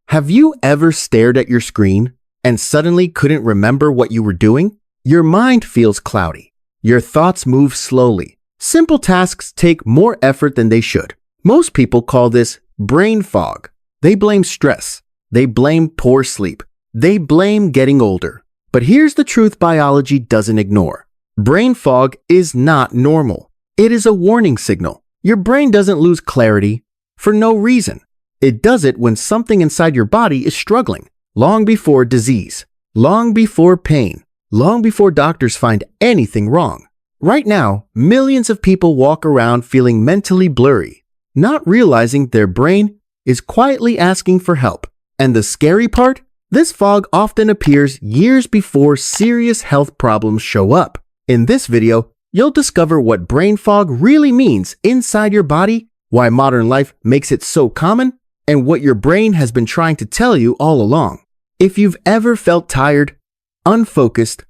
Have you ever stared at your screen and suddenly couldn't remember what you were doing? Your mind feels cloudy. Your thoughts move slowly. Simple tasks take more effort than they should. Most people call this brain fog. They blame stress. They blame poor sleep. They blame getting older. But here's the truth biology doesn't ignore. Brain fog is not normal. It is a warning signal. Your brain doesn't lose clarity for no reason. It does it when something inside your body is struggling, long before disease, long before pain, long before doctors find anything wrong. Right now, millions of people walk around feeling mentally blurry, not realizing their brain is quietly asking for help. And the scary part? This fog often appears years before serious health problems show up. In this video, you'll discover what brain fog really means inside your body, why modern life makes it so common, and what your brain has been trying to tell you all along. If you've ever felt tired, unfocused,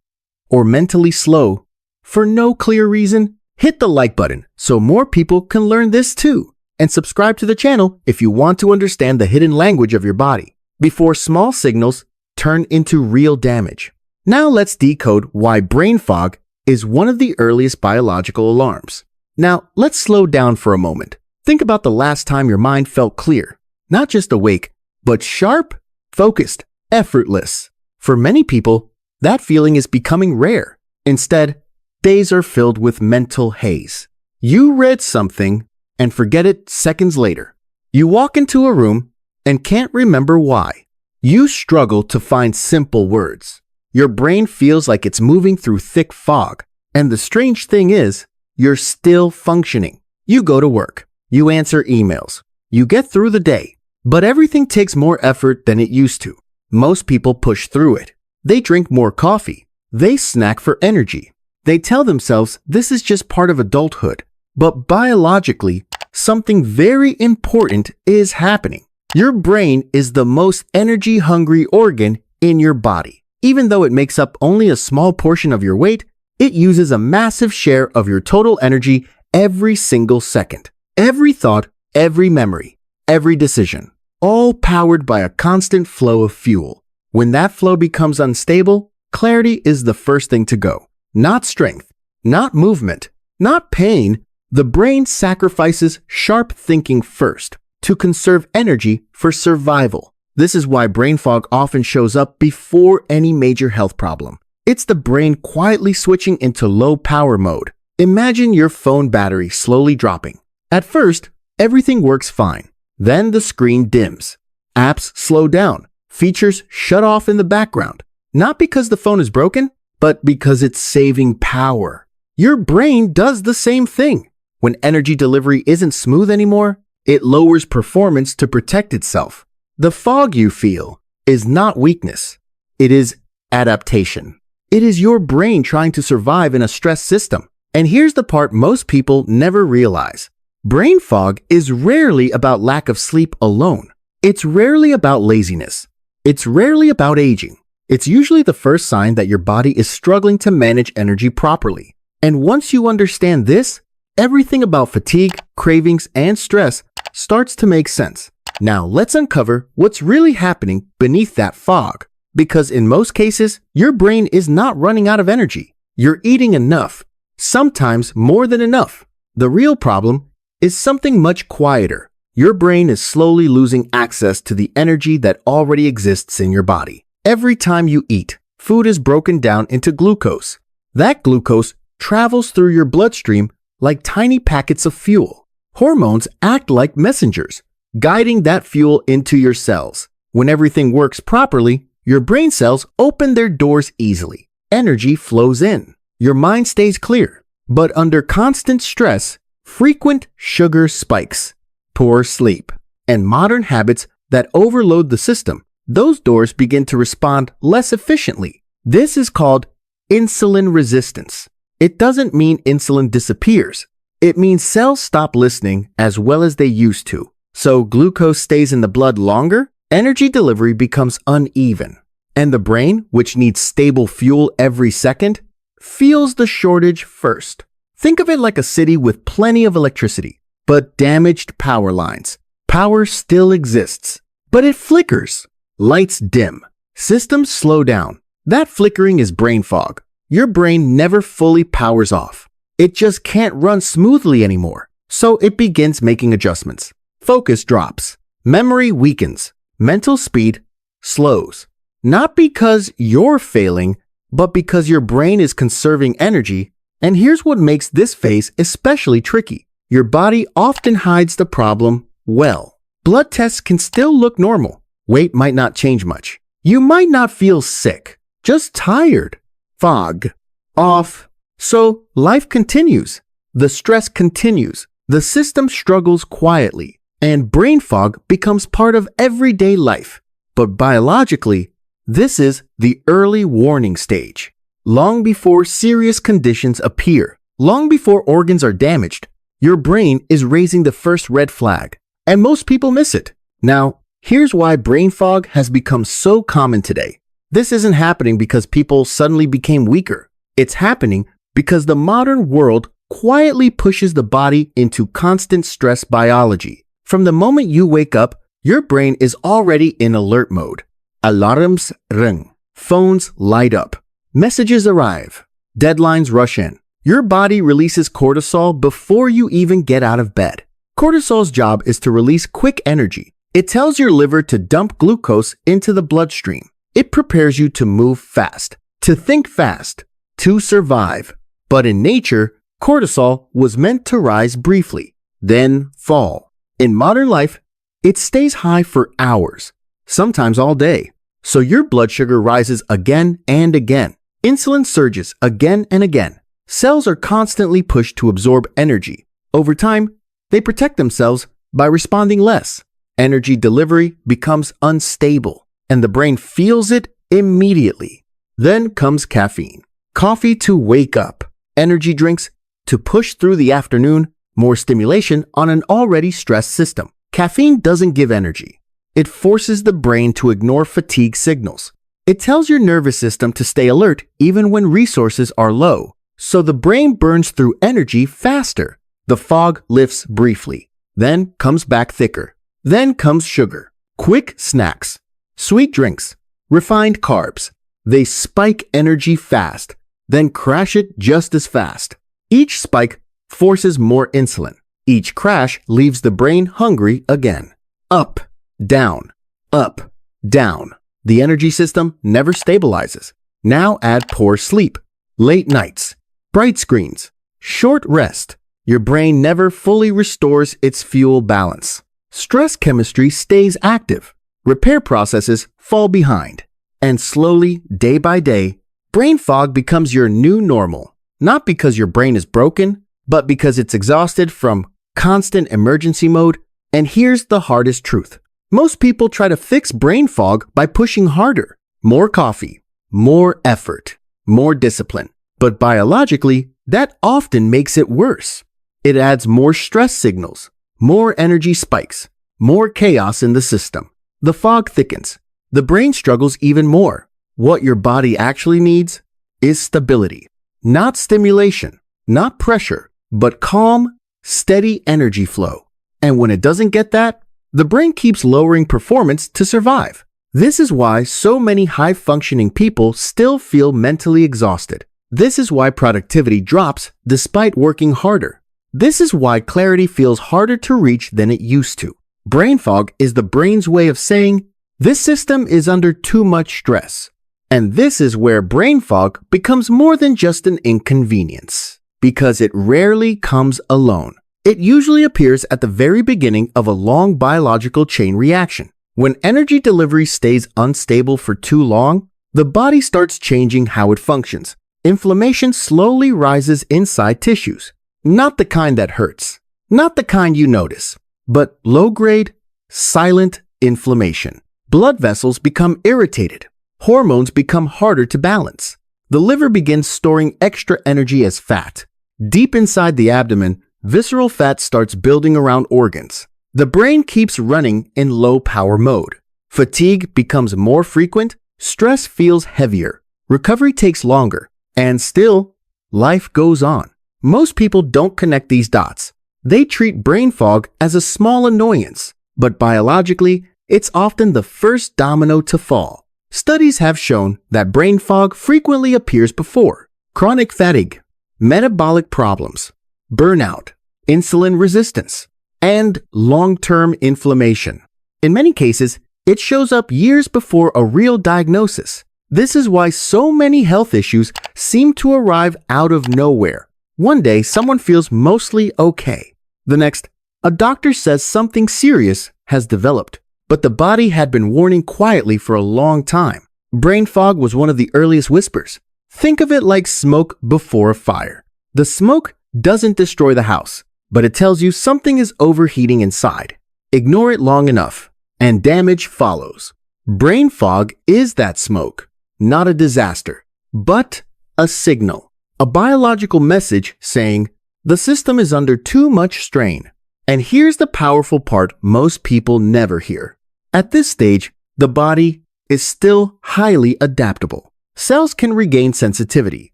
or mentally slow for no clear reason, hit the like button so more people can learn this too. And subscribe to the channel if you want to understand the hidden language of your body before small signals turn into real damage. Now let's decode why brain fog is one of the earliest biological alarms. Now let's slow down for a moment. Think about the last time your mind felt clear. Not just awake, but sharp, focused, effortless. For many people, that feeling is becoming rare. Instead, days are filled with mental haze. You read something and forget it seconds later. You walk into a room and can't remember why. You struggle to find simple words. Your brain feels like it's moving through thick fog. And the strange thing is, you're still functioning. You go to work. You answer emails. You get through the day. But everything takes more effort than it used to. Most people push through it. They drink more coffee. They snack for energy. They tell themselves this is just part of adulthood. But biologically, something very important is happening. Your brain is the most energy-hungry organ in your body. Even though it makes up only a small portion of your weight, it uses a massive share of your total energy every single second. Every thought, every memory, every decision, all powered by a constant flow of fuel. When that flow becomes unstable, clarity is the first thing to go. Not strength, not movement, not pain. The brain sacrifices sharp thinking first to conserve energy for survival. This is why brain fog often shows up before any major health problem. It's the brain quietly switching into low power mode. Imagine your phone battery slowly dropping. At first, everything works fine. Then the screen dims. Apps slow down. Features shut off in the background. Not because the phone is broken, but because it's saving power. Your brain does the same thing. When energy delivery isn't smooth anymore, it lowers performance to protect itself. The fog you feel is not weakness. It is adaptation. It is your brain trying to survive in a stress system. And here's the part most people never realize. Brain fog is rarely about lack of sleep alone. It's rarely about laziness. It's rarely about aging. It's usually the first sign that your body is struggling to manage energy properly. And once you understand this, everything about fatigue, cravings, and stress starts to make sense. Now let's uncover what's really happening beneath that fog. Because in most cases, your brain is not running out of energy. You're eating enough, sometimes more than enough. The real problem is something much quieter. Your brain is slowly losing access to the energy that already exists in your body. Every time you eat, food is broken down into glucose. That glucose travels through your bloodstream like tiny packets of fuel. Hormones act like messengers, guiding that fuel into your cells. When everything works properly, your brain cells open their doors easily. Energy flows in. Your mind stays clear. But under constant stress, frequent sugar spikes, poor sleep, and modern habits that overload the system, those doors begin to respond less efficiently. This is called insulin resistance. It doesn't mean insulin disappears. It means cells stop listening as well as they used to. So glucose stays in the blood longer, energy delivery becomes uneven. And the brain, which needs stable fuel every second, feels the shortage first. Think of it like a city with plenty of electricity, but damaged power lines. Power still exists, but it flickers. Lights dim. Systems slow down. That flickering is brain fog. Your brain never fully powers off. It just can't run smoothly anymore. So it begins making adjustments. Focus drops. Memory weakens. Mental speed slows. Not because you're failing, but because your brain is conserving energy. And here's what makes this phase especially tricky. Your body often hides the problem well. Blood tests can still look normal. Weight might not change much. You might not feel sick, just tired. Fog. Off. So life continues. The stress continues. The system struggles quietly. And brain fog becomes part of everyday life. But biologically, this is the early warning stage. Long before serious conditions appear, long before organs are damaged, your brain is raising the first red flag. And most people miss it. Now, here's why brain fog has become so common today. This isn't happening because people suddenly became weaker. It's happening because the modern world quietly pushes the body into constant stress biology. From the moment you wake up, your brain is already in alert mode. Alarms ring. Phones light up. Messages arrive. Deadlines rush in. Your body releases cortisol before you even get out of bed. Cortisol's job is to release quick energy. It tells your liver to dump glucose into the bloodstream. It prepares you to move fast, to think fast, to survive. But in nature, cortisol was meant to rise briefly, then fall. In modern life, it stays high for hours, sometimes all day. So your blood sugar rises again and again. Insulin surges again and again. Cells are constantly pushed to absorb energy. Over time, they protect themselves by responding less. Energy delivery becomes unstable, and the brain feels it immediately. Then comes caffeine. Coffee to wake up. Energy drinks to push through the afternoon. More stimulation on an already stressed system. Caffeine doesn't give energy. It forces the brain to ignore fatigue signals. It tells your nervous system to stay alert even when resources are low. So the brain burns through energy faster. The fog lifts briefly, then comes back thicker. Then comes sugar, quick snacks, sweet drinks, refined carbs. They spike energy fast, then crash it just as fast. Each spike forces more insulin. Each crash leaves the brain hungry again. Up, down, up, down. The energy system never stabilizes. Now add poor sleep, late nights, bright screens, short rest. Your brain never fully restores its fuel balance. Stress chemistry stays active. Repair processes fall behind. And slowly, day by day, brain fog becomes your new normal. Not because your brain is broken, but because it's exhausted from constant emergency mode. And here's the hardest truth. Most people try to fix brain fog by pushing harder. More coffee, more effort, more discipline. But biologically, that often makes it worse. It adds more stress signals, more energy spikes, more chaos in the system. The fog thickens. The brain struggles even more. What your body actually needs is stability. Not stimulation, not pressure, but calm, steady energy flow. And when it doesn't get that, the brain keeps lowering performance to survive. This is why so many high-functioning people still feel mentally exhausted. This is why productivity drops despite working harder. This is why clarity feels harder to reach than it used to. Brain fog is the brain's way of saying, this system is under too much stress. And this is where brain fog becomes more than just an inconvenience, because it rarely comes alone. It usually appears at the very beginning of a long biological chain reaction. When energy delivery stays unstable for too long, the body starts changing how it functions. Inflammation slowly rises inside tissues. Not the kind that hurts, not the kind you notice, but low-grade, silent inflammation. Blood vessels become irritated. Hormones become harder to balance. The liver begins storing extra energy as fat. Deep inside the abdomen, visceral fat starts building around organs. The brain keeps running in low-power mode. Fatigue becomes more frequent. Stress feels heavier. Recovery takes longer. And still, life goes on. Most people don't connect these dots. They treat brain fog as a small annoyance, but biologically, it's often the first domino to fall. Studies have shown that brain fog frequently appears before chronic fatigue, metabolic problems, burnout, insulin resistance, and long-term inflammation. In many cases, it shows up years before a real diagnosis. This is why so many health issues seem to arrive out of nowhere. One day, someone feels mostly okay. The next, a doctor says something serious has developed, but the body had been warning quietly for a long time. Brain fog was one of the earliest whispers. Think of it like smoke before a fire. The smoke doesn't destroy the house, but it tells you something is overheating inside. Ignore it long enough, and damage follows. Brain fog is that smoke, not a disaster, but a signal, a biological message saying the system is under too much strain. And here's the powerful part most people never hear. At this stage, the body is still highly adaptable. Cells can regain sensitivity,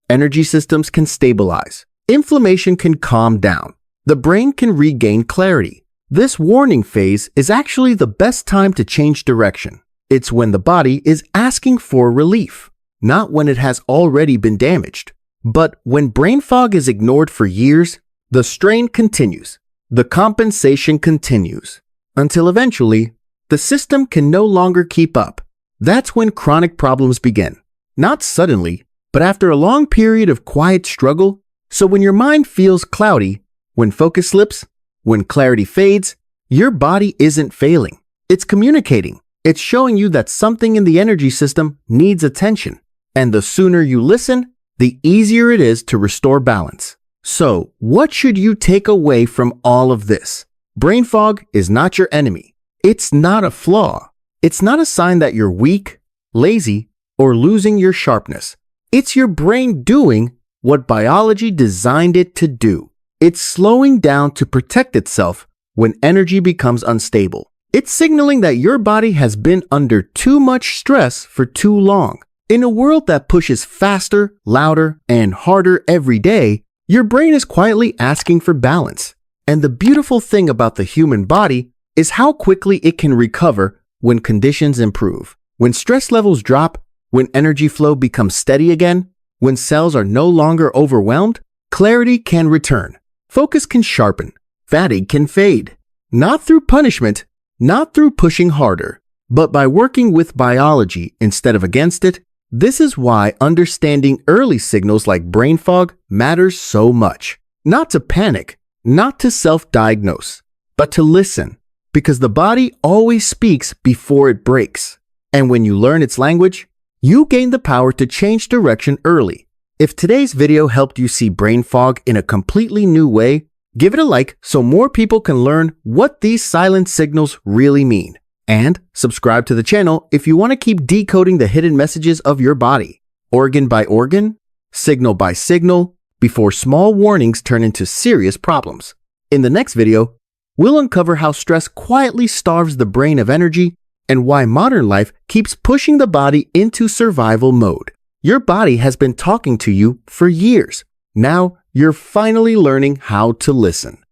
energy systems can stabilize, inflammation can calm down, the brain can regain clarity. This warning phase is actually the best time to change direction. It's when the body is asking for relief, not when it has already been damaged. But when brain fog is ignored for years, the strain continues, the compensation continues, until eventually, the system can no longer keep up. That's when chronic problems begin. Not suddenly, but after a long period of quiet struggle. So when your mind feels cloudy, when focus slips, when clarity fades, your body isn't failing. It's communicating. It's showing you that something in the energy system needs attention. And the sooner you listen, the easier it is to restore balance. So, what should you take away from all of this? Brain fog is not your enemy. It's not a flaw. It's not a sign that you're weak, lazy, or losing your sharpness. It's your brain doing what biology designed it to do. It's slowing down to protect itself when energy becomes unstable. It's signaling that your body has been under too much stress for too long. In a world that pushes faster, louder, and harder every day, your brain is quietly asking for balance. And the beautiful thing about the human body is how quickly it can recover when conditions improve. When stress levels drop, when energy flow becomes steady again, when cells are no longer overwhelmed, clarity can return. Focus can sharpen. Fatigue can fade. Not through punishment, not through pushing harder, but by working with biology instead of against it. This is why understanding early signals like brain fog matters so much. Not to panic, not to self-diagnose, but to listen, because the body always speaks before it breaks. And when you learn its language, you gain the power to change direction early. If today's video helped you see brain fog in a completely new way, give it a like so more people can learn what these silent signals really mean. And subscribe to the channel if you want to keep decoding the hidden messages of your body, organ by organ, signal by signal, before small warnings turn into serious problems. In the next video, we'll uncover how stress quietly starves the brain of energy and why modern life keeps pushing the body into survival mode. Your body has been talking to you for years. Now you're finally learning how to listen.